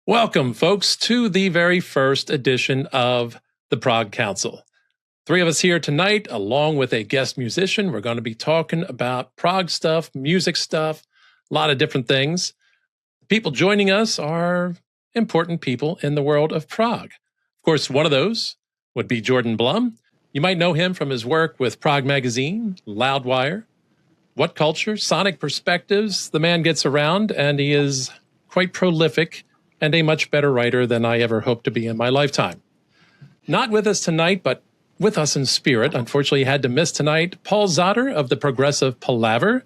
Welcome, folks, to the very first edition of the Prog Council. Three of us here tonight, along with a guest musician. We're going to be talking about prog stuff, music stuff, a lot of different things. The people joining us are important people in the world of prog. Of course, one of those would be Jordan Blum. You might know him from his work with Prog Magazine, Loudwire, What Culture, Sonic Perspectives. The man gets around, and he is quite prolific and a much better writer than I ever hoped to be in my lifetime. Not with us tonight, but with us in spirit. Unfortunately, he had to miss tonight. Paul Zotter of the Progressive Palaver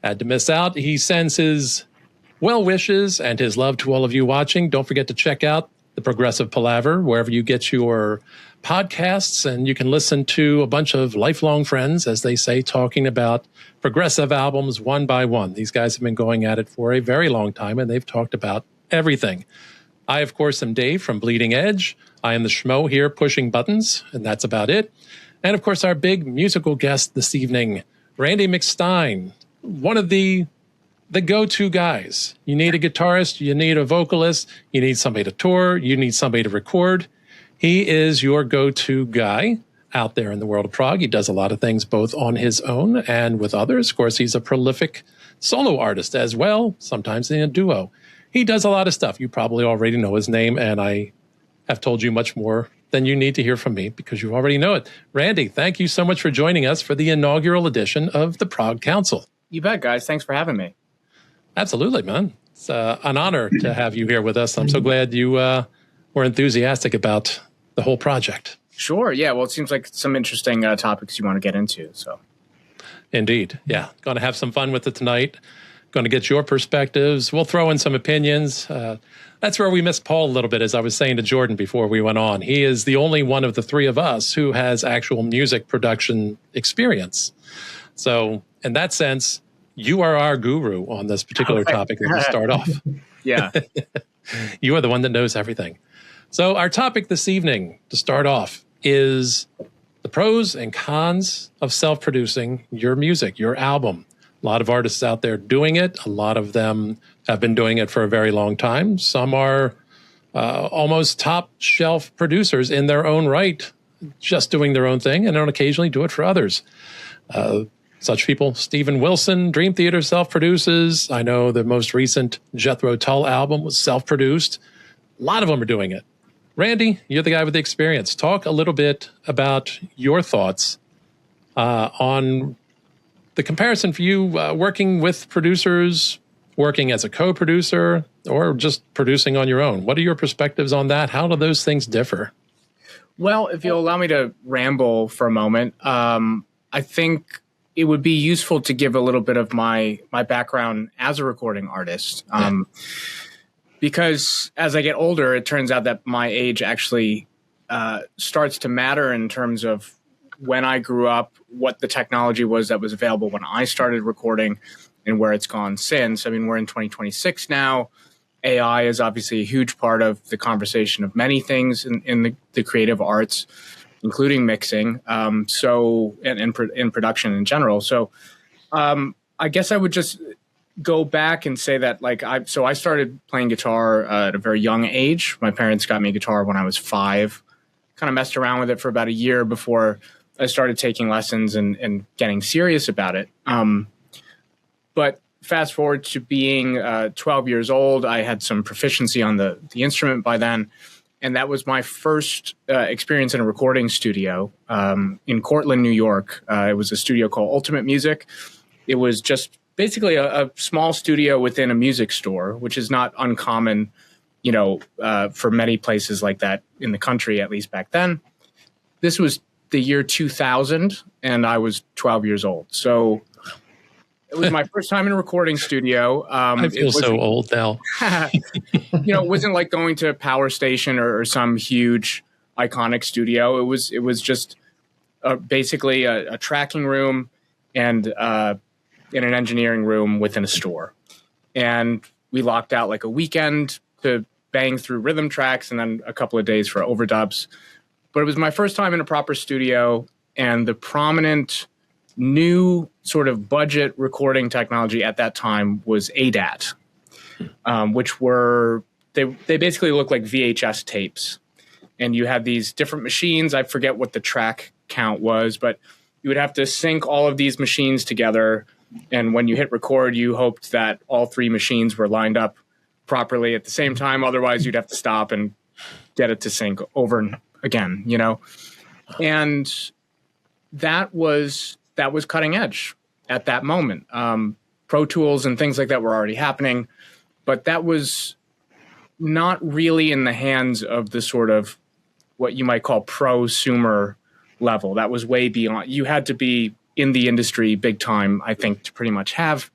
had to miss out. He sends his well wishes and his love to all of you watching. Don't forget to check out the Progressive Palaver wherever you get your podcasts, and you can listen to a bunch of lifelong friends, as they say, talking about progressive albums one by one. These guys have been going at it for a very long time, and they've talked about everything. I, of course, am Dave from Bleeding Edge. I am the schmo here pushing buttons, and that's about it. And, of course, our big musical guest this evening, Randy McStine, one of the go-to guys. You need a guitarist, you need a vocalist, you need somebody to tour, you need somebody to record. He is your go-to guy out there in the world of prog. He does a lot of things both on his own and with others. Of course, he's a prolific solo artist as well, sometimes in a duo. He does a lot of stuff. You probably already know his name, and I have told you much more than you need to hear from me because you already know it. Randy, thank you so much for joining us for the inaugural edition of the Prog Council. You bet, guys. Thanks for having me. Absolutely, man. It's an honor to have you here with us. I'm so glad you were enthusiastic about the whole project. Sure. Yeah. Well, it seems like some interesting topics you want to get into. So, indeed. Yeah. Going to have some fun with it tonight. Going to get your perspectives. We'll throw in some opinions. That's where we missed Paul a little bit, as I was saying to Jordan before we went on. He is the only one of the three of us who has actual music production experience. So in that sense, you are our guru on this particular topic that we start off. Yeah. You are the one that knows everything. So our topic this evening, to start off, is the pros and cons of self-producing your music, your album. A lot of artists out there doing it. A lot of them have been doing it for a very long time. Some are almost top shelf producers in their own right, just doing their own thing, and don't occasionally do it for others. Such people, Steven Wilson, Dream Theater self-produces. I know the most recent Jethro Tull album was self-produced. A lot of them are doing it. Randy, you're the guy with the experience. Talk a little bit about your thoughts on the comparison for you working with producers, working as a co-producer, or just producing on your own. What are your perspectives on that? How do those things differ? Well, if you'll allow me to ramble for a moment, I think it would be useful to give a little bit of my background as a recording artist. Because as I get older, it turns out that my age actually starts to matter in terms of when I grew up, what the technology was that was available when I started recording and where it's gone since. I mean, we're in 2026 now. AI is obviously a huge part of the conversation of many things in the creative arts, including mixing, in production in general. So I guess I would just go back and say that I started playing guitar at a very young age. My parents got me a guitar when I was 5, kind of messed around with it for about a year before I started taking lessons and getting serious about it. But fast forward to being 12 years old, I had some proficiency on the instrument by then. And that was my first experience in a recording studio in Cortland, New York. It was a studio called Ultimate Music. It was just basically a small studio within a music store, which is not uncommon, for many places like that in the country, at least back then. This was the year 2000, and I was 12 years old. So it was my first time in a recording studio. I feel so old now. It wasn't like going to Power Station or some huge iconic studio. It was just basically a tracking room and in an engineering room within a store. And we locked out like a weekend to bang through rhythm tracks and then a couple of days for overdubs. But it was my first time in a proper studio, and the prominent new sort of budget recording technology at that time was ADAT, which were they basically look like VHS tapes. And you had these different machines. I forget what the track count was, but you would have to sync all of these machines together. And when you hit record, you hoped that all three machines were lined up properly at the same time. Otherwise, you'd have to stop and get it to sync over and again, you know? And that was cutting edge at that moment. Pro Tools and things like that were already happening, but that was not really in the hands of the sort of what you might call prosumer level. That was way beyond. You had to be in the industry big time, I think, to pretty much have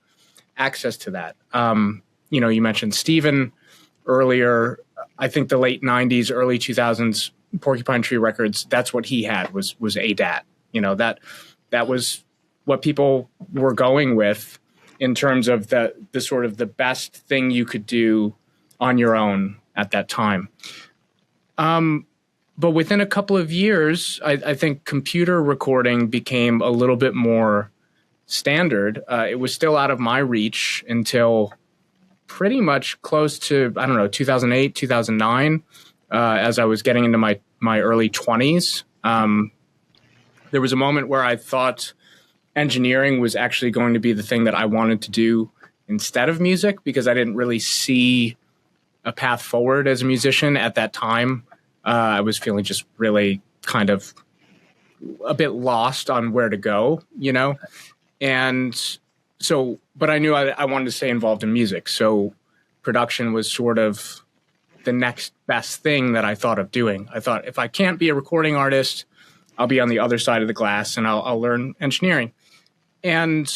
access to that. You know, you mentioned Steven earlier. I think the late 90s, early 2000s Porcupine Tree Records, that's what he had was ADAT. You know, that was what people were going with in terms of the sort of the best thing you could do on your own at that time. But within a couple of years, I think computer recording became a little bit more standard. It was still out of my reach until pretty much close to, 2008, 2009, as I was getting into my early 20s. There was a moment where I thought engineering was actually going to be the thing that I wanted to do instead of music, because I didn't really see a path forward as a musician at that time. I was feeling just really kind of a bit lost on where to go, you know? And so, but I knew I wanted to stay involved in music. So production was sort of the next best thing that I thought of doing. I thought, if I can't be a recording artist, I'll be on the other side of the glass and I'll learn engineering. And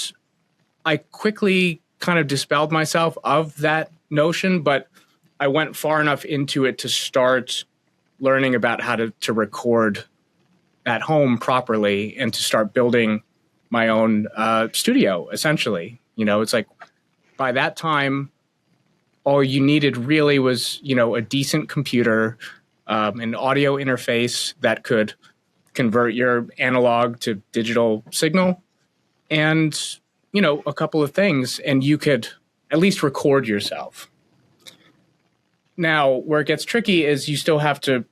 I quickly kind of dispelled myself of that notion, but I went far enough into it to start learning about how to record at home properly and to start building my own studio, essentially. You know, it's like by that time, all you needed really was, you know, a decent computer, an audio interface that could convert your analog to digital signal, and, you know, a couple of things, and you could at least record yourself. Now, where it gets tricky is you still have to,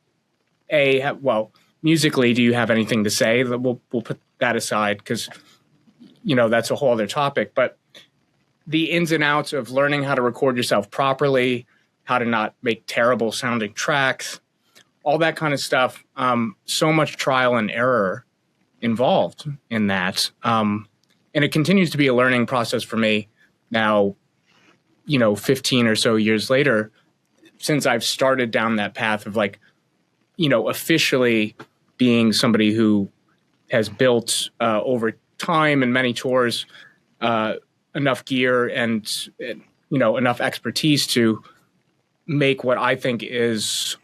musically, do you have anything to say? We'll put that aside because, you know, that's a whole other topic. But the ins and outs of learning how to record yourself properly, how to not make terrible sounding tracks, all that kind of stuff, so much trial and error involved in that. And it continues to be a learning process for me now, you know, 15 or so years later, since I've started down that path of, like, you know, officially being somebody who has built over time and many tours enough gear and, you know, enough expertise to make what I think is,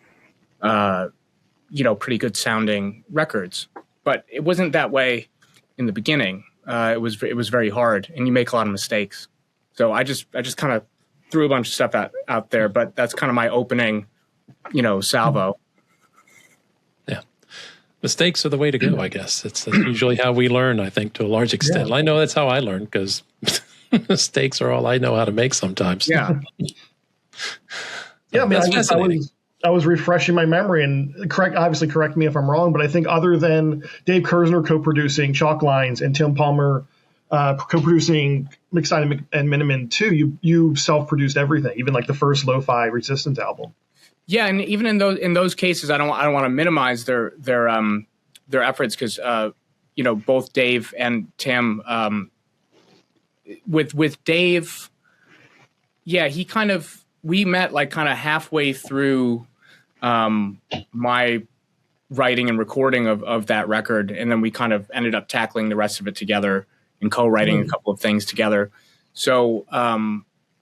you know, pretty good sounding records. But it wasn't that way in the beginning. It was very hard, and you make a lot of mistakes. So I just kind of threw a bunch of stuff out there, but that's kind of my opening, you know, salvo. Yeah. Mistakes are the way to go, I guess. It's usually how we learn, I think, to a large extent. Yeah. I know that's how I learn, because mistakes are all I know how to make sometimes. Yeah. Yeah, I mean, I was refreshing my memory, and correct me if I'm wrong, but I think other than Dave Kersner co-producing Chalk Lines and Tim Palmer co-producing McStine and Miniman too, you self-produced everything, even like the first Lo-Fi Resistance album. Yeah, and even in those cases, I don't want to minimize their efforts, because you know, both Dave and Tim, with Dave, yeah, we met like kind of halfway through my writing and recording of that record, and then we kind of ended up tackling the rest of it together and co-writing a couple of things together. So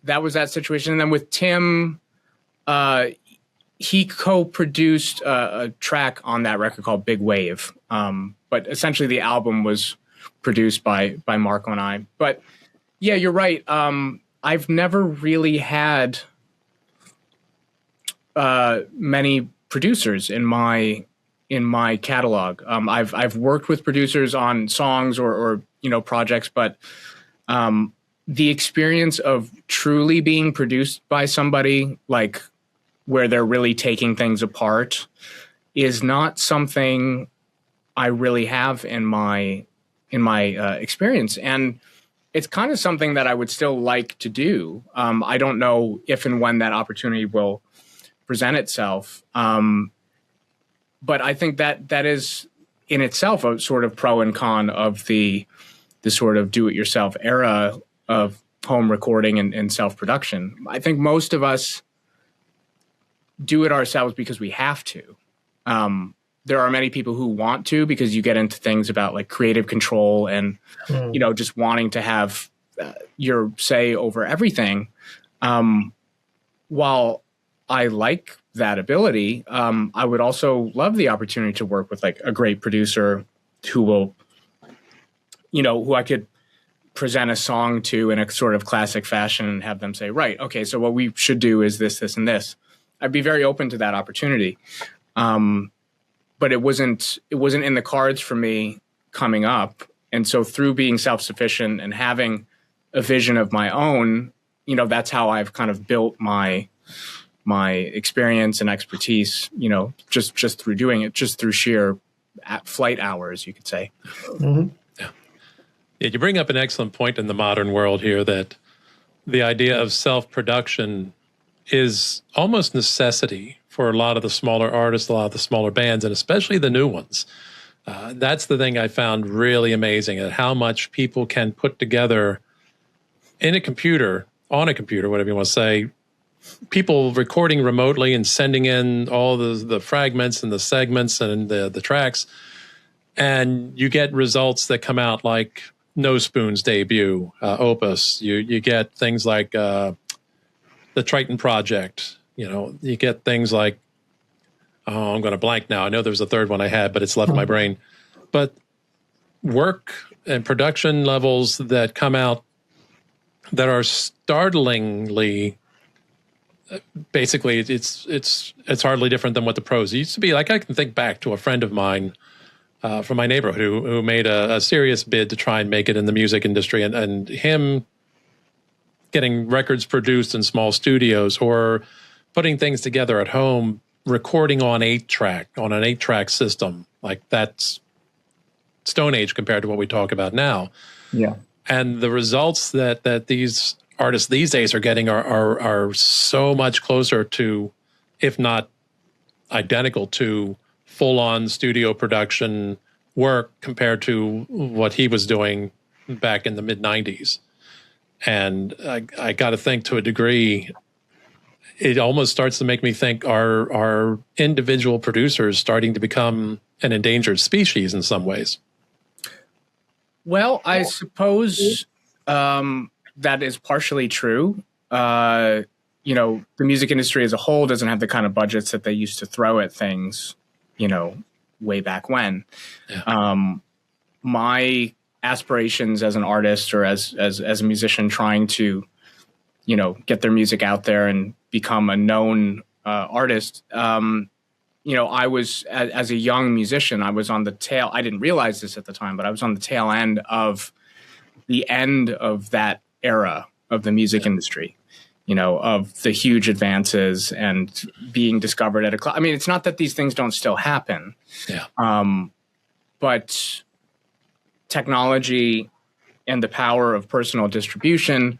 that was that situation. And then with Tim, he co-produced a track on that record called Big Wave. But essentially the album was produced by Marco and I. But yeah, you're right. I've never really had many producers in my catalog. I've worked with producers on songs or you know, projects, but the experience of truly being produced by somebody, like where they're really taking things apart is not something I really have in my experience. And it's kind of something that I would still like to do. I don't know if and when that opportunity will present itself. But I think that is in itself a sort of pro and con of the sort of do-it-yourself era of home recording and self-production. I think most of us do it ourselves because we have to. There are many people who want to, because you get into things about like creative control and, just wanting to have your say over everything. While I like that ability, I would also love the opportunity to work with like a great producer who will, who I could present a song to in a sort of classic fashion and have them say, right, okay, so what we should do is this, this, and this. I'd be very open to that opportunity. But it wasn't in the cards for me coming up. And so through being self-sufficient and having a vision of my own, that's how I've kind of built my experience and expertise, just through doing it, just through sheer flight hours, you could say. Mm-hmm. Yeah, you bring up an excellent point in the modern world here, that the idea of self-production is almost necessity for a lot of the smaller artists, a lot of the smaller bands, and especially the new ones. That's the thing I found really amazing, at how much people can put together on a computer, whatever you want to say, people recording remotely and sending in all the fragments and the segments and the tracks, and you get results that come out like No Spoon's debut, Opus. You get things like the Triton Project. You get things like, I'm going to blank now. I know there's a third one I had, but it's left my brain. But work and production levels that come out that are startlingly, basically, it's hardly different than what the pros used to be. Like, I can think back to a friend of mine from my neighborhood who made a serious bid to try and make it in the music industry, and him getting records produced in small studios or putting things together at home, recording on an 8-track system. Like, that's Stone Age compared to what we talk about now. Yeah. And the results that these artists these days are getting are so much closer to, if not identical to, full-on studio production work compared to what he was doing back in the mid-90s. And I got to think, to a degree, it almost starts to make me think, are individual producers starting to become an endangered species in some ways? Well, I suppose that is partially true. The music industry as a whole doesn't have the kind of budgets that they used to throw at things, way back when. Yeah. My aspirations as an artist or as a musician trying to, get their music out there and become a known artist. I was, as a young musician, I was on the tail. I didn't realize this at the time, but I was on the tail end of that era of the music industry, of the huge advances and being discovered at a club. I mean, it's not that these things don't still happen. Yeah. But technology and the power of personal distribution,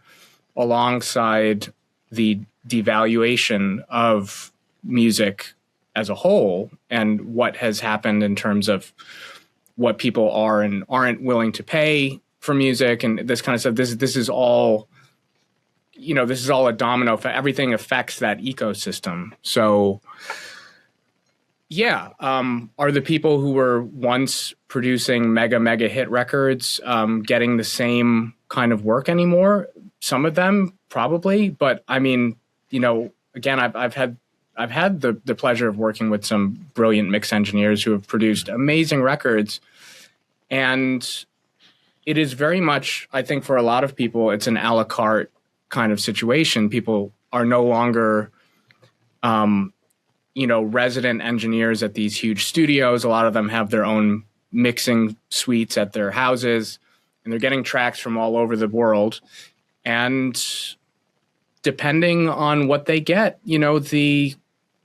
alongside the devaluation of music as a whole, and what has happened in terms of what people are and aren't willing to pay for music and this kind of stuff. This is all, this is all a domino effect. Everything affects that ecosystem. So yeah, are the people who were once producing mega hit records getting the same kind of work anymore? Some of them probably, but I mean, again, I've had the pleasure of working with some brilliant mix engineers who have produced amazing records, and it is very much, I think, for a lot of people, it's an a la carte kind of situation. People are no longer, resident engineers at these huge studios. A lot of them have their own mixing suites at their houses, and they're getting tracks from all over the world. And depending on what they get, the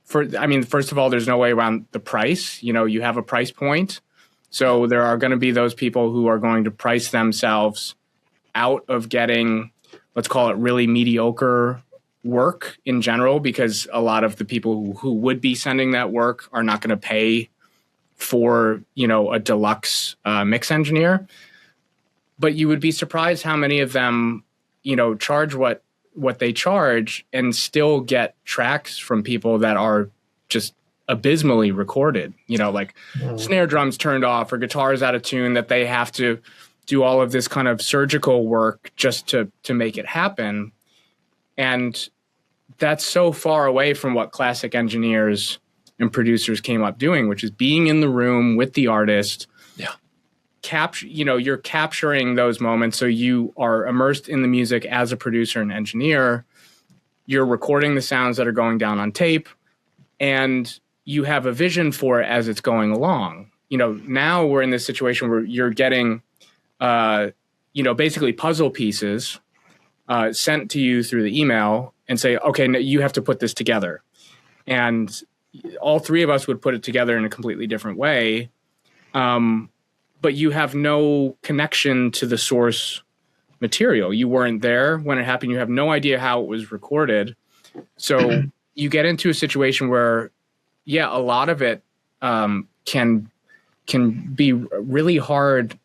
first of all, there's no way around the price. You have a price point. So there are going to be those people who are going to price themselves out of getting, let's call it, really mediocre work in general, because a lot of the people who would be sending that work are not going to pay for, a deluxe mix engineer. But you would be surprised how many of them, charge what they charge and still get tracks from people that are just abysmally recorded, snare drums turned off or guitars out of tune, that they have to do all of this kind of surgical work just to make it happen. And that's so far away from what classic engineers and producers came up doing, which is being in the room with the artist. Yeah. You're capturing those moments. So you are immersed in the music as a producer and engineer. You're recording the sounds that are going down on tape, and you have a vision for it as it's going along. Now we're in this situation where you're getting, basically puzzle pieces sent to you through the email and say, okay, you have to put this together. And all three of us would put it together in a completely different way. But you have no connection to the source material. You weren't there when it happened. You have no idea how it was recorded. So you get into a situation where, a lot of it can be really hard,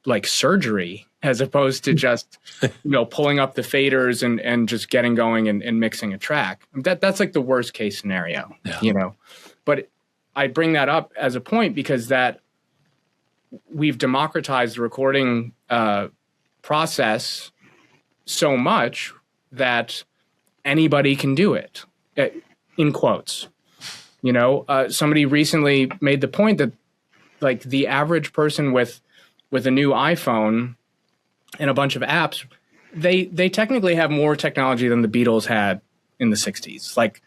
like surgery, as opposed to just pulling up the faders and just getting going and mixing a track. That's like the worst case scenario. But I bring that up as a point because that we've democratized the recording process so much that anybody can do it, in quotes. Somebody recently made the point that, like, the average person with a new iPhone and a bunch of apps, they technically have more technology than the Beatles had in the 60s. Like,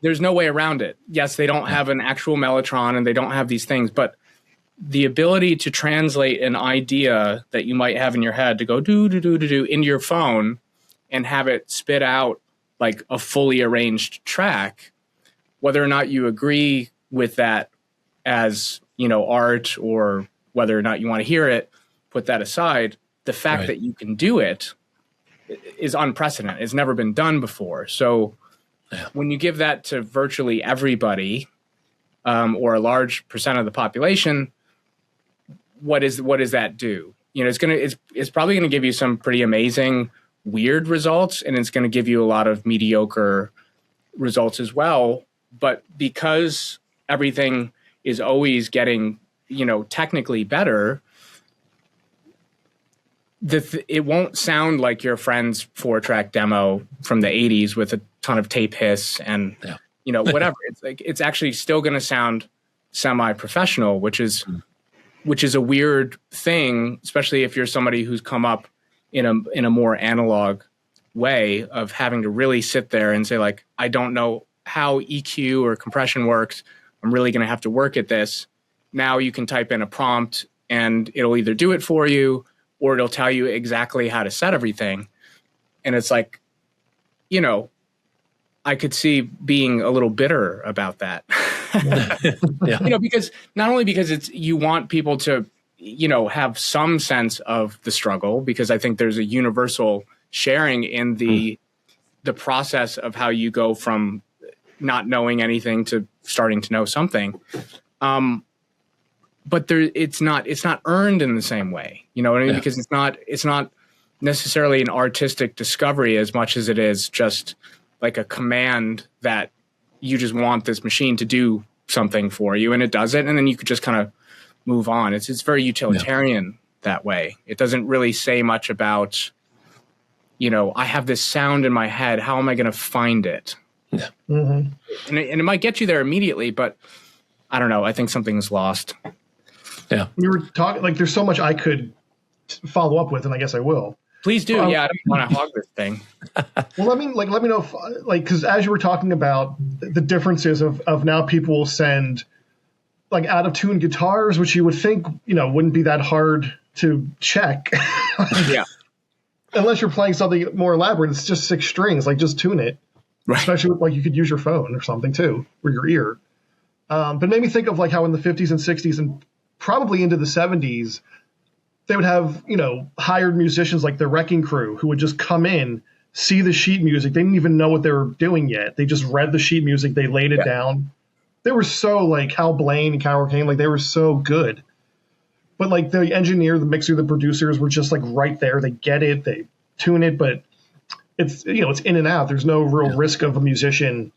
there's no way around it. Yes, they don't have an actual Mellotron and they don't have these things, but the ability to translate an idea that you might have in your head to go do into your phone and have it spit out like a fully arranged track, whether or not you agree with that as, art, or whether or not you want to hear it, put that aside. The fact that you can do it is unprecedented. It's never been done before. So when you give that to virtually everybody, or a large percent of the population, what does that do? It's probably going to give you some pretty amazing, weird results, and it's going to give you a lot of mediocre results as well. But because everything is always getting, technically better, it won't sound like your friend's 4-track demo from the 80s with a ton of tape hiss and whatever. It's actually still going to sound semi-professional, which is a weird thing, especially if you're somebody who's come up in a more analog way of having to really sit there and say, like, I don't know how EQ or compression works. I'm really going to have to work at this. Now you can type in a prompt and it'll either do it for you or it'll tell you exactly how to set everything. And it's like, I could see being a little bitter about that. Because not only because you want people to, have some sense of the struggle, because I think there's a universal sharing in the process of how you go from not knowing anything to starting to know something. But it's not earned in the same way, you know what I mean? Because it's not necessarily an artistic discovery as much as it is just like a command that you just want this machine to do something for you, and it does it, and then you could just kind of move on. It's very utilitarian that way. It doesn't really say much about, I have this sound in my head. How am I going to find it? Yeah. Mm-hmm. And it might get you there immediately, but I don't know. I think something's lost. Yeah. You were talking, like, there's so much I could follow up with, and I guess I will. Please do. I don't want to hog this thing. Well, let me know if, because as you were talking about the differences of now people will send like out of tune guitars, which you would think, wouldn't be that hard to check. Yeah. Unless you're playing something more elaborate, it's just 6 strings, like just tune it. especially with, like, you could use your phone or something too, or your ear. But it made me think of like how in the 50s and 60s and probably into the 70s, they would have, hired musicians like the Wrecking Crew who would just come in, see the sheet music. They didn't even know what they were doing yet. They just read the sheet music. They laid it down. They were so like Hal Blaine and Coward Kane, like they were so good. But like the engineer, the mixer, the producers were just like right there. They get it, they tune it, but it's it's in and out. There's no real risk of a musician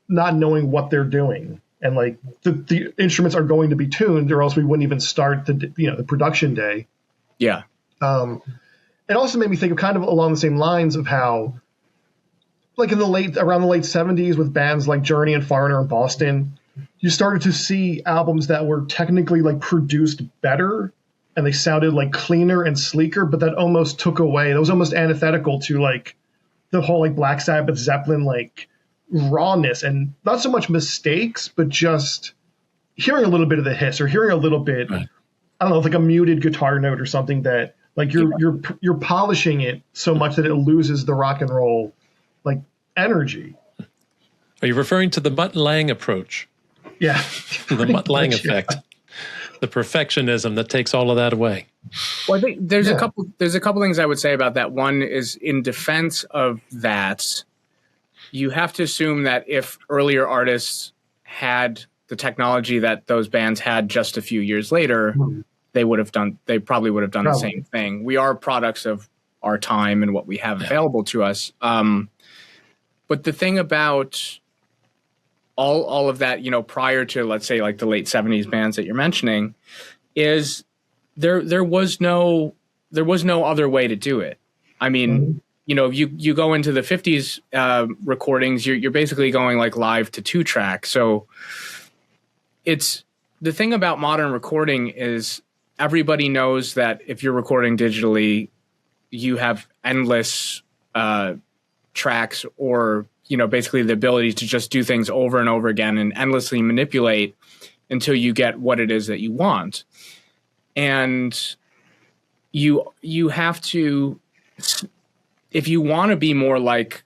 not knowing what they're doing. And like the instruments are going to be tuned, or else we wouldn't even start the production day. Yeah. It also made me think of kind of along the same lines of how, like around the late 70s with bands like Journey and Foreigner in Boston, you started to see albums that were technically like produced better and they sounded like cleaner and sleeker, but that almost took away, that was almost antithetical to like the whole like Black Sabbath, Zeppelin, like rawness, and not so much mistakes, but just hearing a little bit of the hiss or hearing a little bit, I don't know, like a muted guitar note or something that like you're polishing it so much that it loses the rock and roll like energy. Are you referring to the Mutt Lange approach? Yeah. The Mutt Lange effect. The perfectionism that takes all of that away. Well, I think there's a couple things I would say about that. One is in defense of that, you have to assume that if earlier artists had the technology that those bands had just a few years later, they probably would have done the same thing. We are products of our time and what we have available to us. But the thing about all of that, prior to, let's say, like the late 70s bands that you're mentioning, is there was no other way to do it. I mean, you go into the 50s recordings, you're basically going like live to 2-track. So it's the thing about modern recording is everybody knows that if you're recording digitally, you have endless tracks, or basically the ability to just do things over and over again and endlessly manipulate until you get what it is that you want. And you have to, if you want to be more like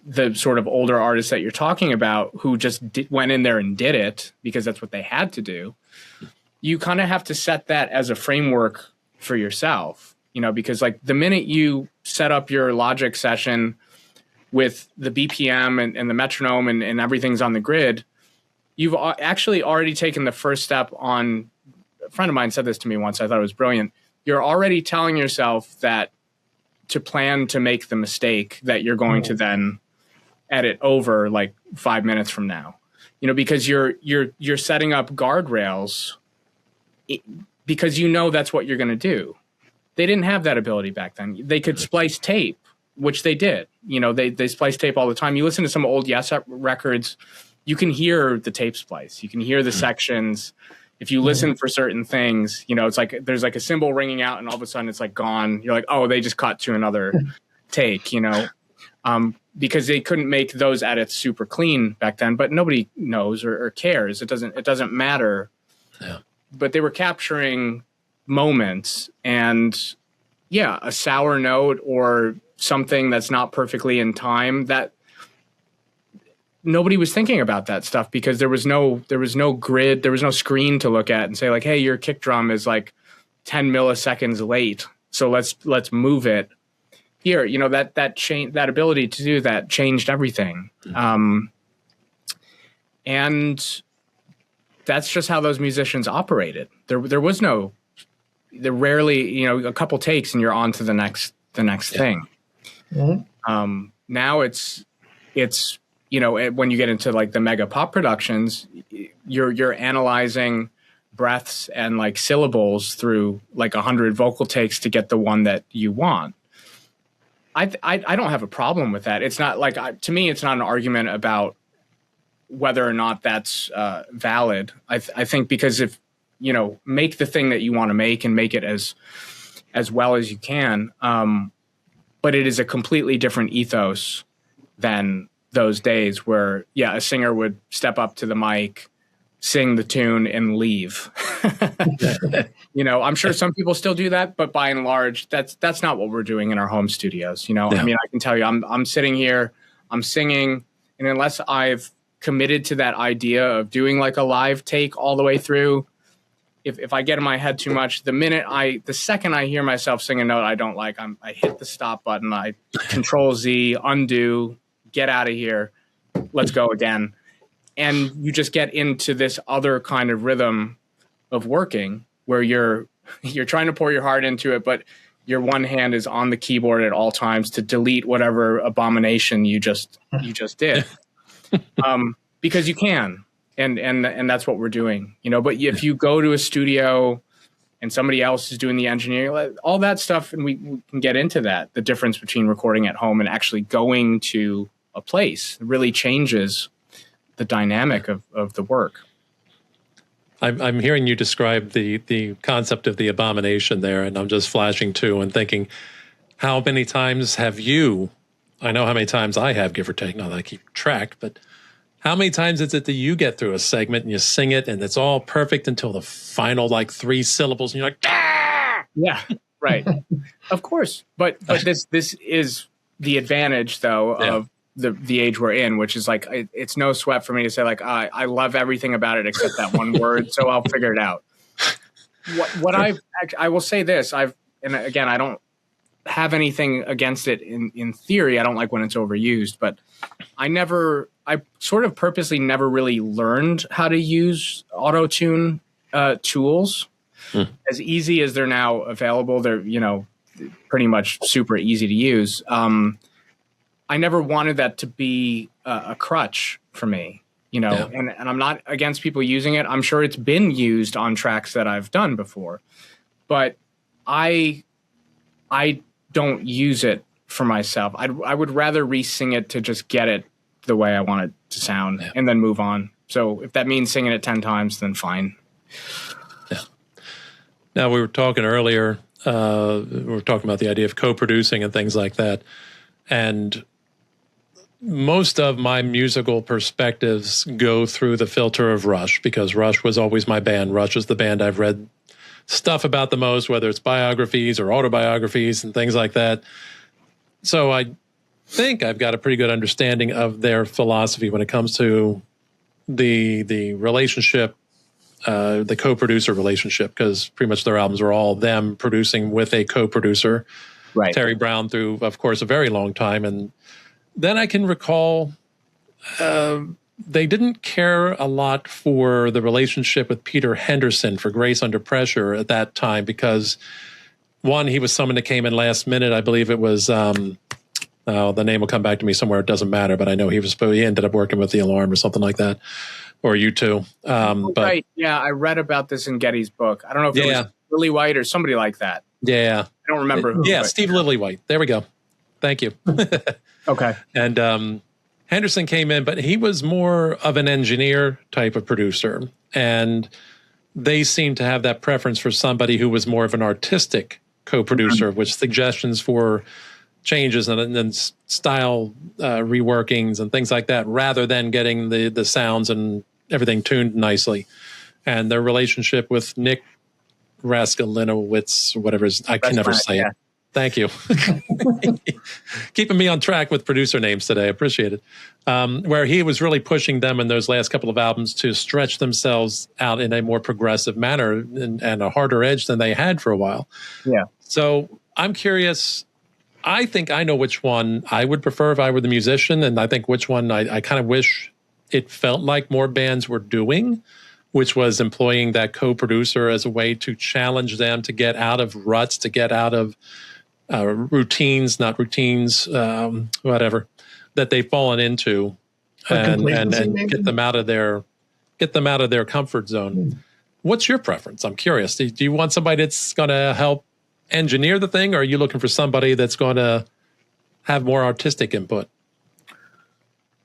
the sort of older artists that you're talking about who just went in there and did it because that's what they had to do, you kind of have to set that as a framework for yourself, because like the minute you set up your Logic session with the BPM and the metronome and everything's on the grid, you've actually already taken the first step on. A friend of mine said this to me once. I thought it was brilliant. You're already telling yourself that to plan to make the mistake that you're going to then edit over like 5 minutes from now, because you're setting up guardrails because that's what you're going to do. They didn't have that ability back then. They could splice tape, which they did. They splice tape all the time. You listen to some old Yes records, you can hear the tape splice. You can hear the sections. If you listen for certain things, it's like there's like a cymbal ringing out and all of a sudden it's like gone. You're like, oh, they just cut to another take, because they couldn't make those edits super clean back then, but nobody knows or cares. It doesn't matter. Yeah. But they were capturing moments, and a sour note or something that's not perfectly in time, that nobody was thinking about that stuff because there was no grid, there was no screen to look at and say like, hey, your kick drum is like 10 milliseconds late, so let's move it here. That ability to do that changed everything. And that's just how those musicians operated. There rarely, a couple takes and you're on to the next thing. Now it's when you get into like the mega pop productions, you're analyzing breaths and like syllables through like 100 vocal takes to get the one that you want. I don't have a problem with that. It's not like, to me, it's not an argument about whether or not that's valid. I think because if, make the thing that you want to make and make it as well as you can. But it is a completely different ethos than those days where, a singer would step up to the mic, sing the tune, and leave. I'm sure some people still do that, but by and large, that's not what we're doing in our home studios. I mean, I can tell you, I'm sitting here, I'm singing, And unless I've committed to that idea of doing like a live take all the way through, if I get in my head too much, the second I hear myself sing a note I don't like, I hit the stop button, I Control Z, undo, get out of here, let's go again. And you just get into this other kind of rhythm of working where you're trying to pour your heart into it, but your one hand is on the keyboard at all times to delete whatever abomination you just did, because you can, and that's what we're doing, But if you go to a studio and somebody else is doing the engineering, all that stuff, and we can get into that, the difference between recording at home and actually going to a place really changes the dynamic of the work. I'm hearing you describe the concept of the abomination there, and I'm just flashing to and thinking, how many times have you, I know how many times I have, give or take, not that I keep track, but how many times is it that you get through a segment and you sing it and it's all perfect until the final 3 syllables and you're like, ah! Yeah, right. Of course. But this is the advantage, though, of the age we're in, which is it's no sweat for me to say I love everything about it except that one word, so I'll figure it out. I will say this, and again, I don't have anything against it in theory. I don't like when it's overused, but I sort of purposely never really learned how to use auto-tune tools. As easy as they're now available, they're pretty much super easy to use. I never wanted that to be a crutch for me, and I'm not against people using it. I'm sure it's been used on tracks that I've done before, but I don't use it for myself. I would rather re-sing it to just get it the way I want it to sound and then move on. So if that means singing it 10 times, then fine. Yeah. Now, we were talking earlier, we were talking about the idea of co-producing and things like that. And most of my musical perspectives go through the filter of Rush, because Rush was always my band. Rush is the band I've read stuff about the most, whether it's biographies or autobiographies and things like that. So I think I've got a pretty good understanding of their philosophy when it comes to the relationship, the co-producer relationship, because pretty much their albums are all them producing with a co-producer. Right. Terry Brown through, of course, a very long time. And then I can recall they didn't care a lot for the relationship with Peter Henderson for Grace Under Pressure at that time, because one, he was someone that came in last minute. I believe it was, the name will come back to me somewhere. It doesn't matter, but I know he ended up working with The Alarm or something like that, or U2. But right. Yeah, I read about this in Getty's book. I don't know if it was Lily White or somebody like that. Yeah. I don't remember who. Yeah, Steve Lillywhite. There we go. Thank you. Okay. And Henderson came in, but he was more of an engineer type of producer. And they seemed to have that preference for somebody who was more of an artistic co-producer with suggestions for changes and style reworkings and things like that, rather than getting the sounds and everything tuned nicely. And their relationship with Nick Raskalinowitz, whatever it is, I can never say it. Thank you. Keeping me on track with producer names today. Appreciate it. Where he was really pushing them in those last couple of albums to stretch themselves out in a more progressive manner and a harder edge than they had for a while. Yeah. So I'm curious. I think I know which one I would prefer if I were the musician, and I think which one I kind of wish it felt like more bands were doing, which was employing that co-producer as a way to challenge them to get out of ruts, to get out of whatever, that they've fallen into, and get them out of their comfort zone. What's your preference? I'm curious. Do you want somebody that's going to help engineer the thing, or are you looking for somebody that's going to have more artistic input?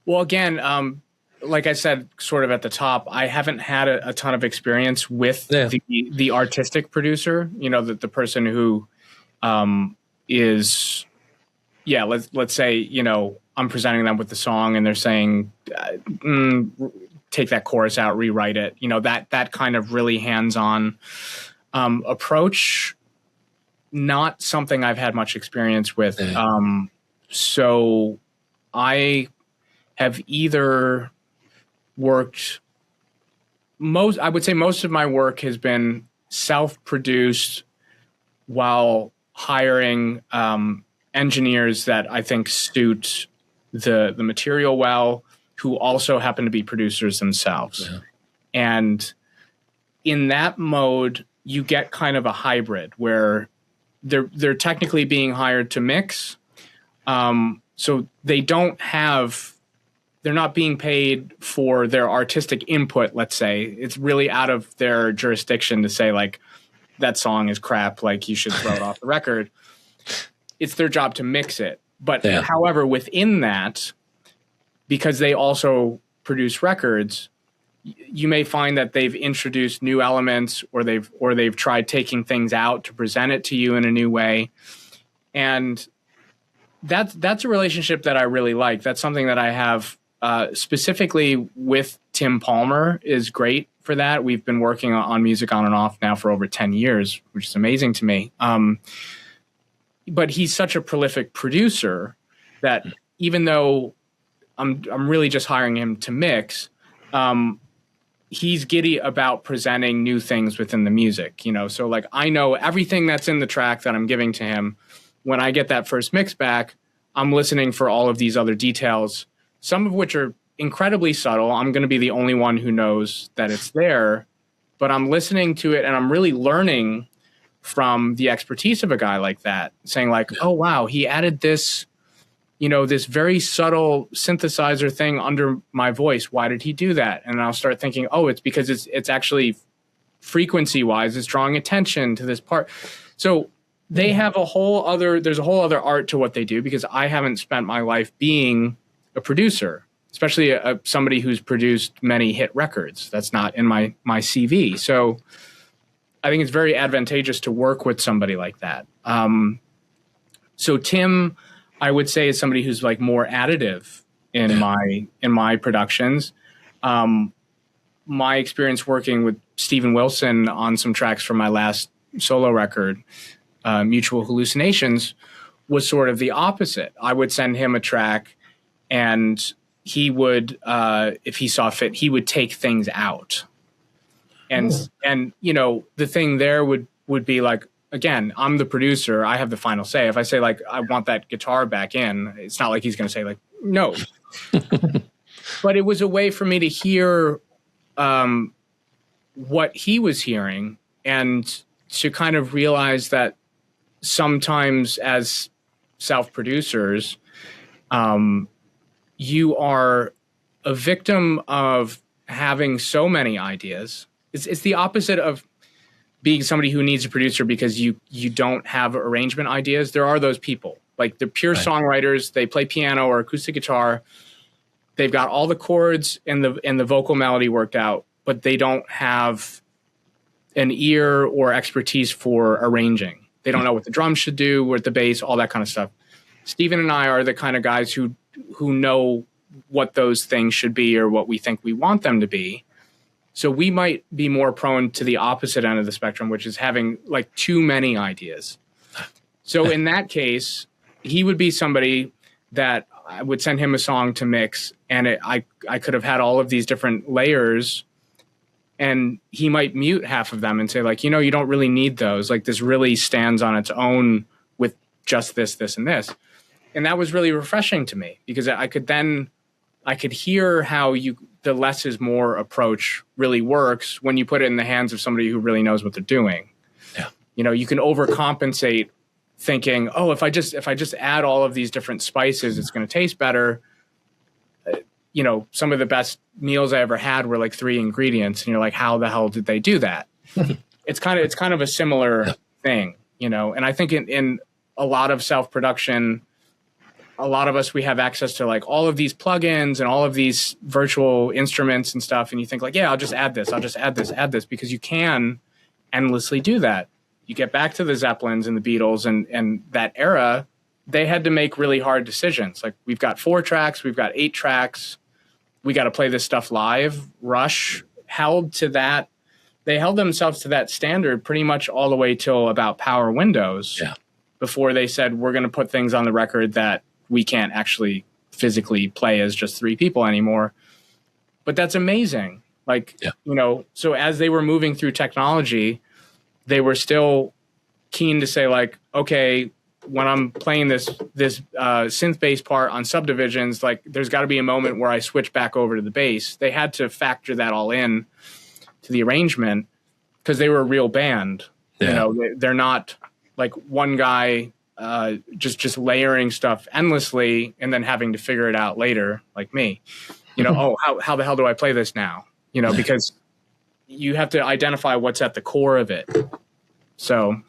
Well, again, like I said, sort of at the top, I haven't had a ton of experience with the artistic producer. The person who is, let's say, I'm presenting them with the song and they're saying, take that chorus out, rewrite it. That kind of really hands-on approach. Not something I've had much experience with. So I have either worked I would say most of my work has been self-produced while hiring engineers that I think suit the material well, who also happen to be producers themselves. Yeah. And in that mode, you get kind of a hybrid where they're technically being hired to mix. So they're not being paid for their artistic input, let's say. It's really out of their jurisdiction to say, like, that song is crap, like, you should throw it off the record. It's their job to mix it. But however, within that, because they also produce records, you may find that they've introduced new elements, or they've tried taking things out to present it to you in a new way. And that's a relationship that I really like. That's something that I have specifically with Tim Palmer is great for that. We've been working on music on and off now for over 10 years, which is amazing to me. But he's such a prolific producer that even though I'm really just hiring him to mix, he's giddy about presenting new things within the music, you know? So like, I know everything that's in the track that I'm giving to him. When I get that first mix back, I'm listening for all of these other details, some of which are incredibly subtle. I'm going to be the only one who knows that it's there, but I'm listening to it and I'm really learning from the expertise of a guy like that, saying like, oh, wow, he added this, you know, this very subtle synthesizer thing under my voice. Why did he do that? And I'll start thinking, oh, it's because it's actually frequency wise, it's drawing attention to this part. So they have there's a whole other art to what they do, because I haven't spent my life being a producer, especially somebody who's produced many hit records. That's not in my CV. So I think it's very advantageous to work with somebody like that. So Tim, I would say, is somebody who's like more additive in my productions. My experience working with Steven Wilson on some tracks from my last solo record, Mutual Hallucinations, was sort of the opposite. I would send him a track and he would, if he saw fit, he would take things out. And you know, the thing there would be like, again, I'm the producer. I have the final say. If I say like, I want that guitar back in, it's not like he's going to say like, no. But it was a way for me to hear what he was hearing, and to kind of realize that sometimes as self-producers, you are a victim of having so many ideas. It's the opposite of being somebody who needs a producer because you don't have arrangement ideas. There are those people, like they're pure songwriters. They play piano or acoustic guitar. They've got all the chords and the vocal melody worked out, but they don't have an ear or expertise for arranging. They don't know what the drums should do, what the bass, all that kind of stuff. Steven and I are the kind of guys who know what those things should be or what we think we want them to be. So we might be more prone to the opposite end of the spectrum, which is having like too many ideas. So in that case, he would be somebody that I would send him a song to mix, and I could have had all of these different layers, and he might mute half of them and say like, you know, you don't really need those. Like this really stands on its own with just this, this, and this. And that was really refreshing to me, because I could hear how the less is more approach really works when you put it in the hands of somebody who really knows what they're doing. Yeah. You know, you can overcompensate thinking, oh, if I just add all of these different spices, it's going to taste better. You know, some of the best meals I ever had were like 3 ingredients, and you're like, how the hell did they do that? It's kind of a similar thing, you know. And I think in a lot of self-production, a lot of us, we have access to like all of these plugins and all of these virtual instruments and stuff. And you think like, yeah, I'll just add this, because you can endlessly do that. You get back to the Zeppelins and the Beatles and that era, they had to make really hard decisions. Like, we've got 4 tracks, we've got 8 tracks. We got to play this stuff live. Rush held to that. They held themselves to that standard pretty much all the way till about Power Windows. Yeah. Before they said, we're going to put things on the record that we can't actually physically play as just 3 people anymore. But that's amazing. Like, so as they were moving through technology, they were still keen to say, like, okay, when I'm playing this synth bass part on Subdivisions, like, there's got to be a moment where I switch back over to the bass. They had to factor that all in to the arrangement because they were a real band. They're not like one guy just layering stuff endlessly and then having to figure it out later, like me. How the hell do I play this now? Because you have to identify what's at the core of it. So,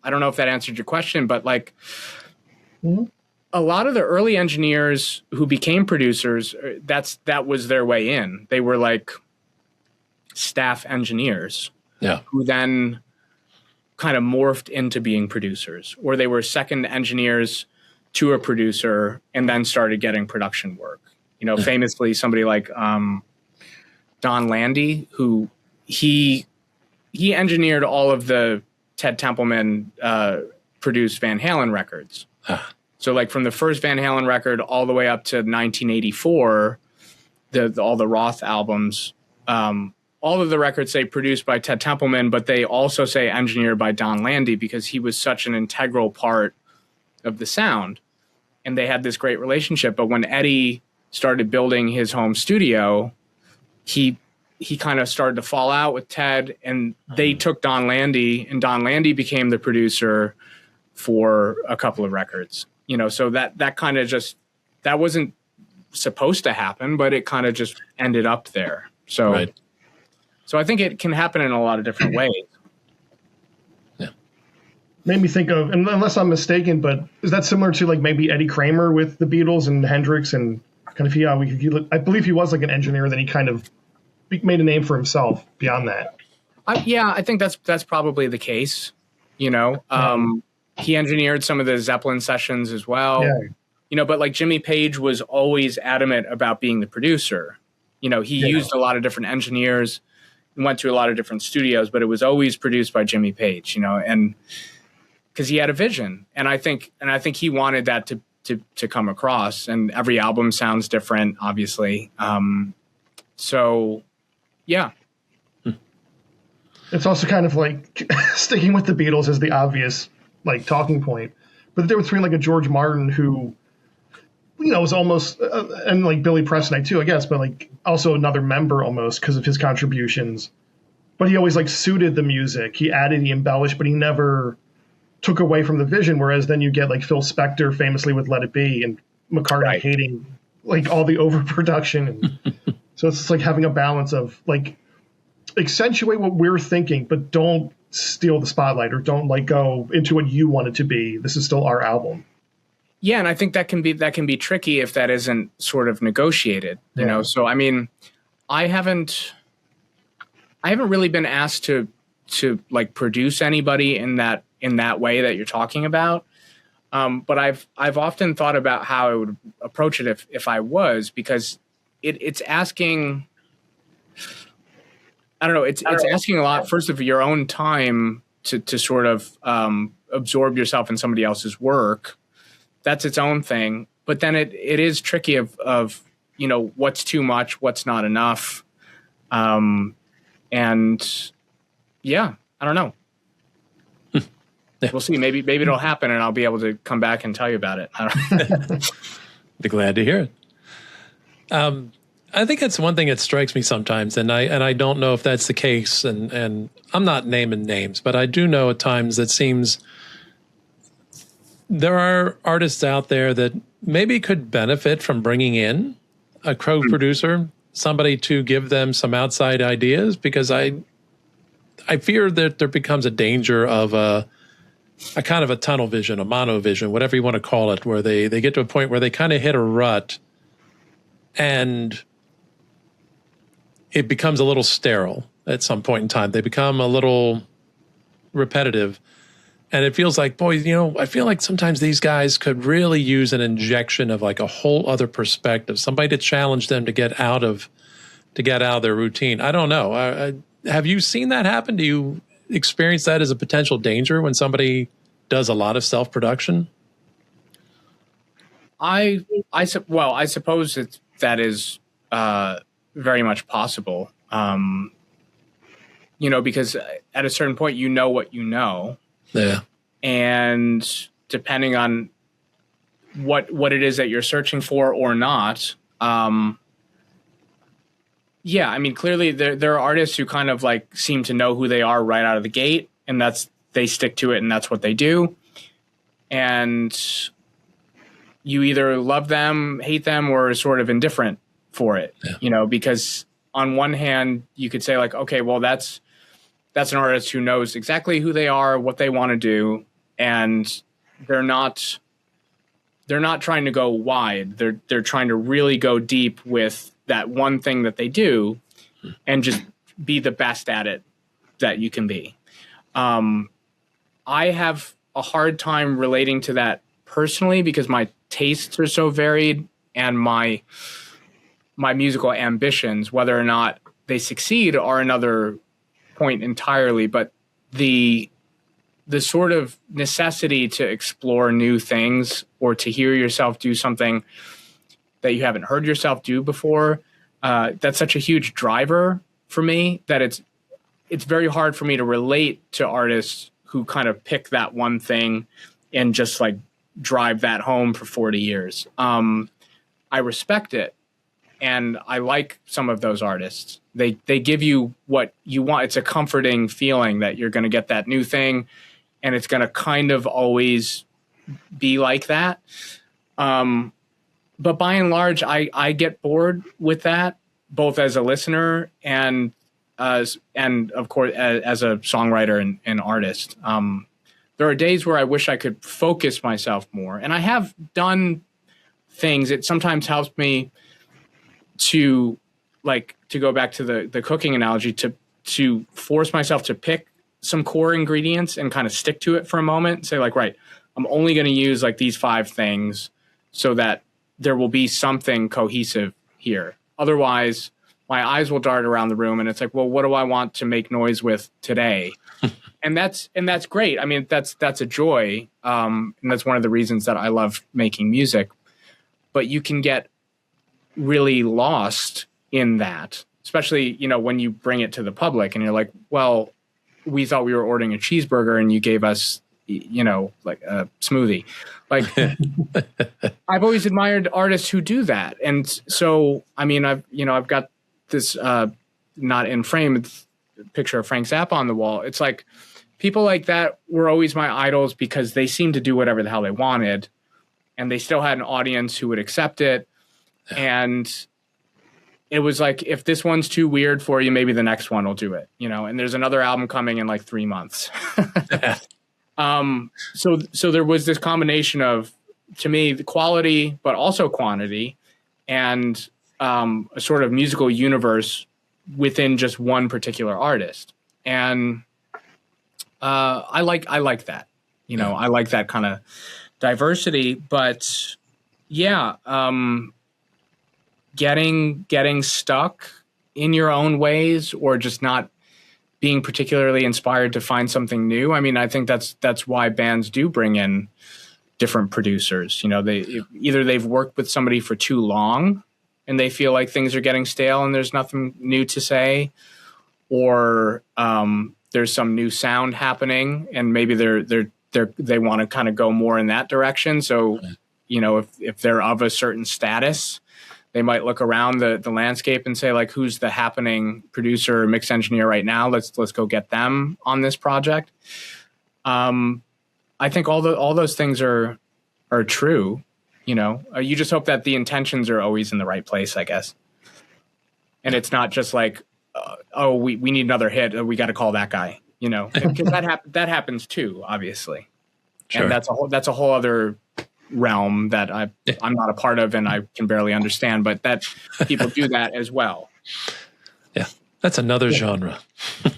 I don't know if that answered your question, but like a lot of the early engineers who became producers, that was their way in. They were like staff engineers who then kind of morphed into being producers, or they were second engineers to a producer and then started getting production work. Famously somebody like Don Landy, who he engineered all of the Ted Templeman produced Van Halen records. So like from the first Van Halen record all the way up to 1984, all the Roth albums, all of the records say produced by Ted Templeman, but they also say engineered by Don Landy because he was such an integral part of the sound. And they had this great relationship. But when Eddie started building his home studio, he kind of started to fall out with Ted, and they took Don Landy, and Don Landy became the producer for a couple of records. So that kind of just, that wasn't supposed to happen, but it kind of just ended up there. So, So I think it can happen in a lot of different ways. Yeah. Made me think of, and unless I'm mistaken, but is that similar to like maybe Eddie Kramer with the Beatles and Hendrix and kind of, I believe he was like an engineer, then he kind of made a name for himself beyond that. I think that's probably the case. He engineered some of the Zeppelin sessions as well. But like Jimmy Page was always adamant about being the producer. He used a lot of different engineers and went to a lot of different studios, but it was always produced by Jimmy Page. And because he had a vision, and I think he wanted that to come across. And every album sounds different, obviously. Yeah. It's also kind of like sticking with the Beatles as the obvious like talking point, but the difference between like a George Martin who, was almost and like Billy Preston too, I guess, but like also another member almost because of his contributions. But he always like suited the music. He added, he embellished, but he never took away from the vision. Whereas then you get like Phil Spector famously with Let It Be and McCartney hating like all the overproduction. And so it's just like having a balance of like accentuate what we're thinking, but don't steal the spotlight or don't like go into what you want it to be. This is still our album. Yeah, and I think that can be tricky if that isn't sort of negotiated, you know. So I mean, I haven't really been asked to like produce anybody in that way that you're talking about. But I've often thought about how I would approach it if I was, because it's asking, I don't know, it's asking a lot first of your own time to sort of absorb yourself in somebody else's work. That's its own thing. But then it is tricky of what's too much, what's not enough. And yeah, I don't know. We'll see. Maybe it'll happen and I'll be able to come back and tell you about it. Be glad to hear it. I think that's one thing that strikes me sometimes, and I don't know if that's the case, and I'm not naming names, but I do know at times it seems there are artists out there that maybe could benefit from bringing in a co-producer, somebody to give them some outside ideas, because I fear that there becomes a danger of a kind of a tunnel vision, a mono vision, whatever you want to call it, where they get to a point where they kind of hit a rut and it becomes a little sterile at some point in time. They become a little repetitive. And it feels like, boy, I feel like sometimes these guys could really use an injection of like a whole other perspective, somebody to challenge them to get out of their routine. I don't know. Have you seen that happen? Do you experience that as a potential danger when somebody does a lot of self-production? I suppose that is very much possible. Because at a certain point, you know what you know. Yeah. And depending on what it is that you're searching for or not, clearly there are artists who kind of like seem to know who they are right out of the gate, and they stick to it, and that's what they do. And you either love them, hate them, or are sort of indifferent for it, because on one hand you could say like, okay, well that's an artist who knows exactly who they are, what they want to do, and they're not trying to go wide. They're trying to really go deep with that one thing that they do and just be the best at it that you can be. I have a hard time relating to that personally because my tastes are so varied, and my musical ambitions, whether or not they succeed, are another point entirely. But the sort of necessity to explore new things or to hear yourself do something that you haven't heard yourself do before, that's such a huge driver for me that it's very hard for me to relate to artists who kind of pick that one thing and just like drive that home for 40 years. I respect it, and I like some of those artists. They give you what you want. It's a comforting feeling that you're going to get that new thing, and it's going to kind of always be like that. But by and large, I get bored with that, both as a listener and of course as a songwriter and artist. There are days where I wish I could focus myself more, and I have done things. It sometimes helps me to go back to the cooking analogy, to force myself to pick some core ingredients and kind of stick to it for a moment and say like, right, I'm only going to use like these 5 things so that there will be something cohesive here. Otherwise, my eyes will dart around the room and it's like, well, what do I want to make noise with today? And that's great. I mean, that's a joy. And that's one of the reasons that I love making music. But you can get really lost in that, especially, when you bring it to the public and you're like, well, we thought we were ordering a cheeseburger and you gave us, like a smoothie. Like, I've always admired artists who do that. And so, I mean, I've got this not in frame picture of Frank Zappa on the wall. It's like people like that were always my idols because they seemed to do whatever the hell they wanted, and they still had an audience who would accept it. And it was like, if this one's too weird for you, maybe the next one will do it, and there's another album coming in like 3 months. So there was this combination of, to me, the quality, but also quantity, and a sort of musical universe within just one particular artist. And I like that, I like that kind of diversity. But yeah, getting stuck in your own ways, or just not being particularly inspired to find something new. I mean, I think that's why bands do bring in different producers. They've worked with somebody for too long and they feel like things are getting stale and there's nothing new to say, or there's some new sound happening and maybe they want to kind of go more in that direction. So, if they're of a certain status, they might look around the landscape and say like, who's the happening producer or mix engineer right now? Let's go get them on this project. I think all those things are true. You just hope that the intentions are always in the right place, I guess. And it's not just like, we need another hit. We got to call that guy, because that happens too, obviously. Sure. And that's a whole other realm that I'm not a part of and I can barely understand, but that people do that as well. Yeah. That's another genre.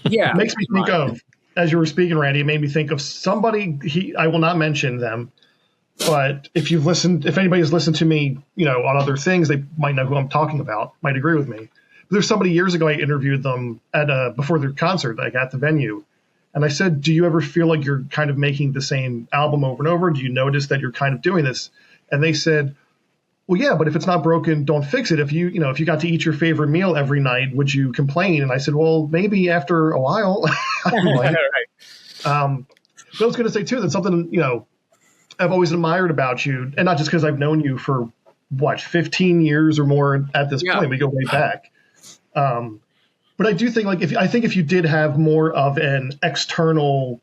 Yeah. It makes me think of, as you were speaking, Randy, it made me think of somebody, I will not mention them, but if anybody's listened to me, on other things, they might know who I'm talking about, might agree with me. But there's somebody years ago, I interviewed them before their concert, like at the venue. And I said, do you ever feel like you're kind of making the same album over and over? Do you notice that you're kind of doing this? And they said, well, yeah, but if it's not broken, don't fix it. If if you got to eat your favorite meal every night, would you complain? And I said, well, maybe after a while. Right. But I was going to say too, that's something, I've always admired about you, and not just because I've known you for 15 years or more at this point. We go way back. But I do think if you did have more of an external,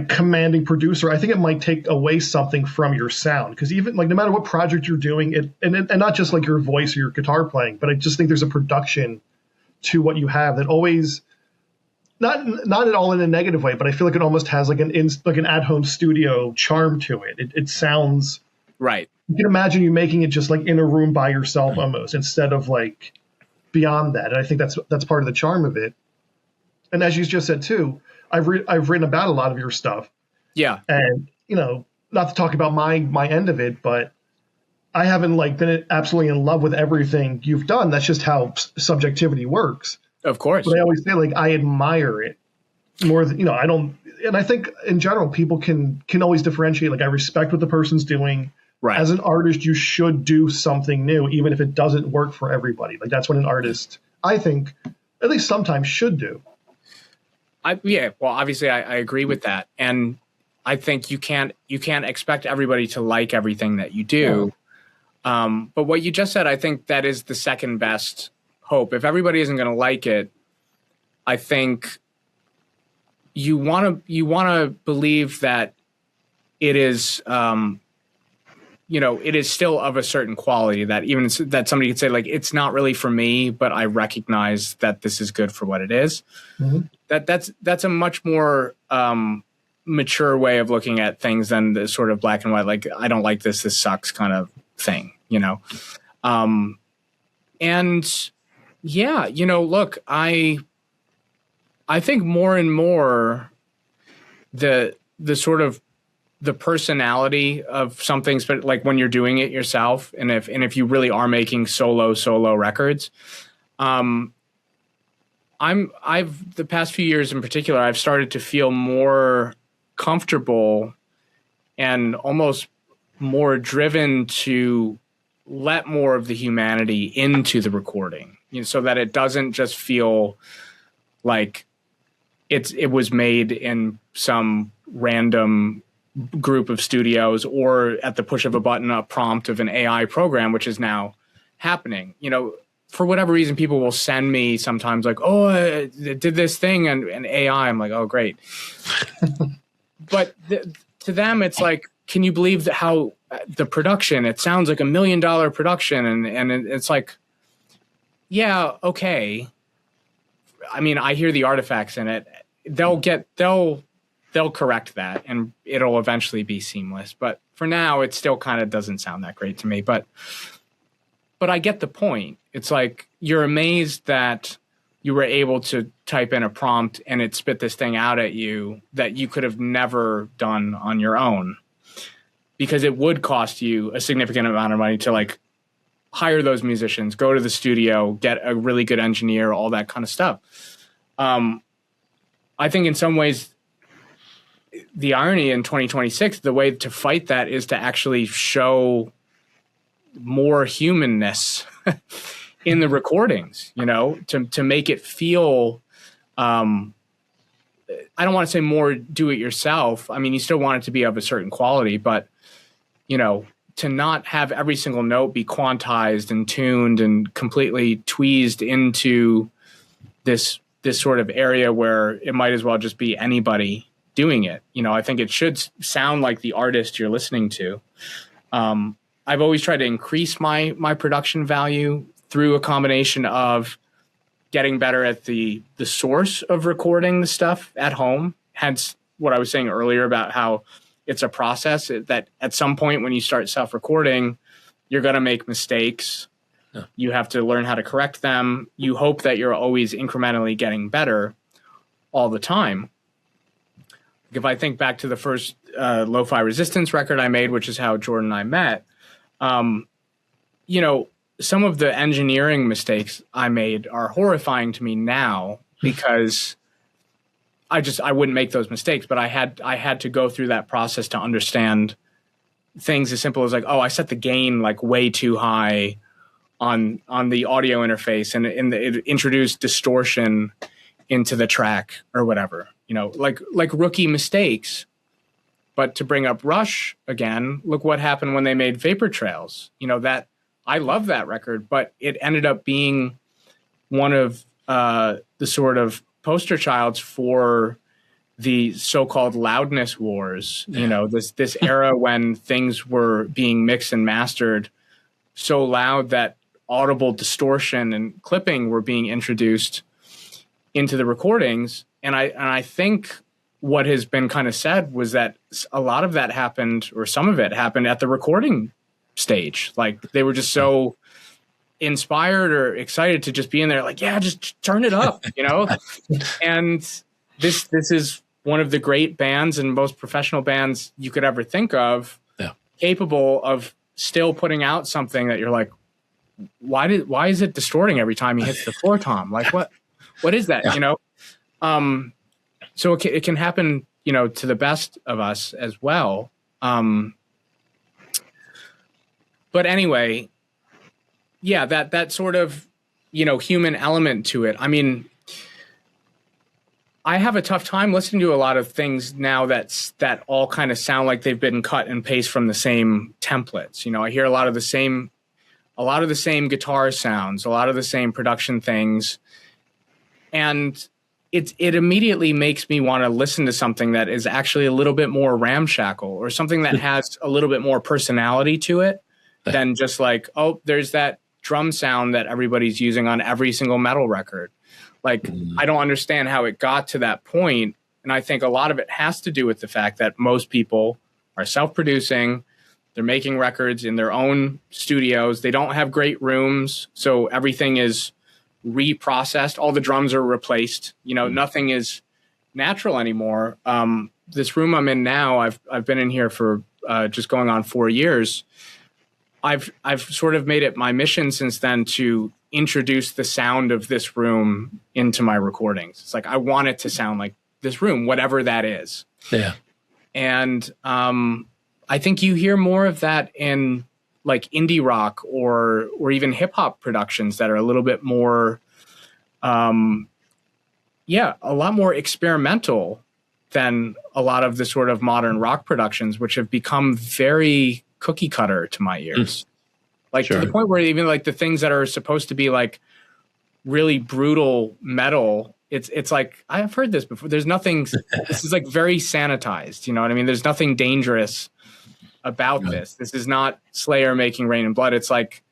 commanding producer, I think it might take away something from your sound. Because even no matter what project you're doing, and not just your voice or your guitar playing, but I just think there's a production to what you have that always, not at all in a negative way, but I feel like it almost has an at-home studio charm to it. It sounds right. You can imagine you making it just in a room by yourself almost, instead of beyond that. And I think that's part of the charm of it. And as you just said too, I've written about a lot of your stuff. Yeah. And not to talk about my end of it, but I haven't been absolutely in love with everything you've done. That's just how subjectivity works. Of course. But I always say I admire it more than I don't. And I think in general people can always differentiate. I respect what the person's doing. Right. As an artist, you should do something new, even if it doesn't work for everybody. That's what an artist, I think, at least sometimes should do. Well, obviously I agree with that. And I think you can't expect everybody to like everything that you do. Yeah. But what you just said, I think that is the second best hope. If everybody isn't going to like it, I think you want to believe that it is, it is still of a certain quality, that even that somebody could say it's not really for me, but I recognize that this is good for what it is. Mm-hmm. That's a much more mature way of looking at things than the sort of black and white, I don't like this sucks kind of thing, and yeah, look, I think more and more the sort of the personality of something, but when you're doing it yourself, and if you really are making solo records, I've the past few years in particular, I've started to feel more comfortable and almost more driven to let more of the humanity into the recording, so that it doesn't just feel like it was made in some random group of studios or at the push of a button, a prompt of an AI program, which is now happening. For whatever reason, people will send me sometimes it did this thing and AI. I'm like, oh, great. But to them, it's can you believe how the production, it sounds like $1 million production. And it's yeah, okay. I mean, I hear the artifacts in it. They'll correct that and it'll eventually be seamless. But for now, it still kind of doesn't sound that great to me. But I get the point. It's you're amazed that you were able to type in a prompt and it spit this thing out at you that you could have never done on your own, because it would cost you a significant amount of money to hire those musicians, go to the studio, get a really good engineer, all that kind of stuff. I think in some ways, the irony in 2026, the way to fight that is to actually show more humanness in the recordings, to make it feel, I don't want to say more do it yourself. I mean, you still want it to be of a certain quality, but, to not have every single note be quantized and tuned and completely tweezed into this sort of area where it might as well just be anybody doing it. I think it should sound like the artist you're listening to. I've always tried to increase my production value through a combination of getting better at the source of recording the stuff at home. Hence what I was saying earlier about how it's a process that at some point when you start self-recording, you're going to make mistakes. Yeah. You have to learn how to correct them. You hope that you're always incrementally getting better all the time. If I think back to the first Lo-Fi Resistance record I made, which is how Jordan and I met, some of the engineering mistakes I made are horrifying to me now, because I wouldn't make those mistakes, but I had to go through that process to understand things as simple as like, oh, I set the gain like way too high on the audio interface, and it introduced distortion into the track or whatever, like rookie mistakes. But to bring up Rush again, look what happened when they made Vapor Trails. That I love that record, but it ended up being one of the sort of poster childs for the so-called loudness wars. This era when things were being mixed and mastered so loud that audible distortion and clipping were being introduced into the recordings. And I think what has been kind of said was that a lot of that happened, or some of it happened at the recording stage. Like they were just so inspired or excited to just be in there, like, yeah, just turn it up, And this is one of the great bands and most professional bands you could ever think of, capable of still putting out something that you're like, why is it distorting every time he hits the floor tom? Like what is that? So it can happen, to the best of us as well. But anyway, yeah, that sort of, human element to it. I mean, I have a tough time listening to a lot of things now that all kind of sound like they've been cut and paste from the same templates. I hear a lot of the same guitar sounds, a lot of the same production things. And it immediately makes me want to listen to something that is actually a little bit more ramshackle, or something that has a little bit more personality to it than just like, oh, there's that drum sound that everybody's using on every single metal record. Like, I don't understand how it got to that point. And I think a lot of it has to do with the fact that most people are self-producing. They're making records in their own studios. They don't have great rooms, so everything is reprocessed. All the drums are replaced. Nothing is natural anymore. This room I'm in now, I've been in here for just going on 4 years. I've sort of made it my mission since then to introduce the sound of this room into my recordings. It's like, I want it to sound like this room, whatever that is. Yeah. And I think you hear more of that in like indie rock or even hip hop productions that are a little bit more, a lot more experimental than a lot of the sort of modern rock productions, which have become very cookie cutter to my ears. Like to the point where even like the things that are supposed to be like really brutal metal, it's like, I've heard this before. There's nothing, this is like very sanitized. You know what I mean? There's nothing dangerous about this. This is not Slayer making Rain and Blood. It's like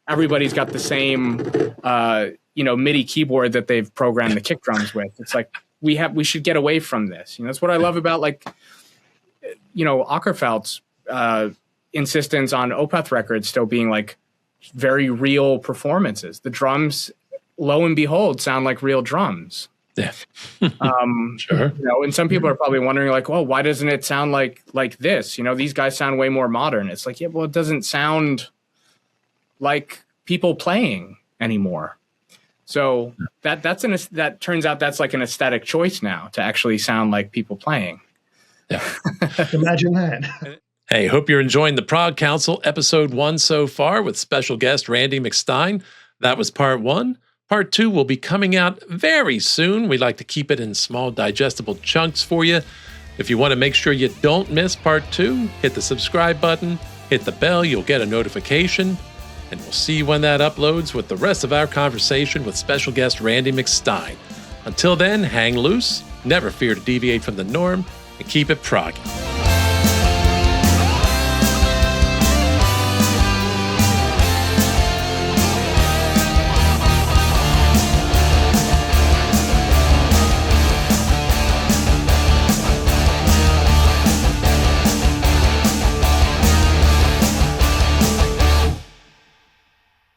everybody's got the same, MIDI keyboard that they've programmed the kick drums with. It's like, we should get away from this. That's what I love about Ockerfeldt's insistence on Opeth records still being like very real performances. The drums, lo and behold, sound like real drums. Yeah. Sure. And some people are probably wondering like, well, why doesn't it sound like this? These guys sound way more modern. It's like, yeah, well, it doesn't sound like people playing anymore. So that turns out that's like an aesthetic choice now, to actually sound like people playing. Yeah. Imagine that. Hey, hope you're enjoying the Prog Council episode 1 so far with special guest Randy McStine. That was part 1. Part 2 will be coming out very soon. We like to keep it in small, digestible chunks for you. If you want to make sure you don't miss part 2, hit the subscribe button, hit the bell, you'll get a notification, and we'll see you when that uploads with the rest of our conversation with special guest Randy McStine. Until then, hang loose, never fear to deviate from the norm, and keep it proggy.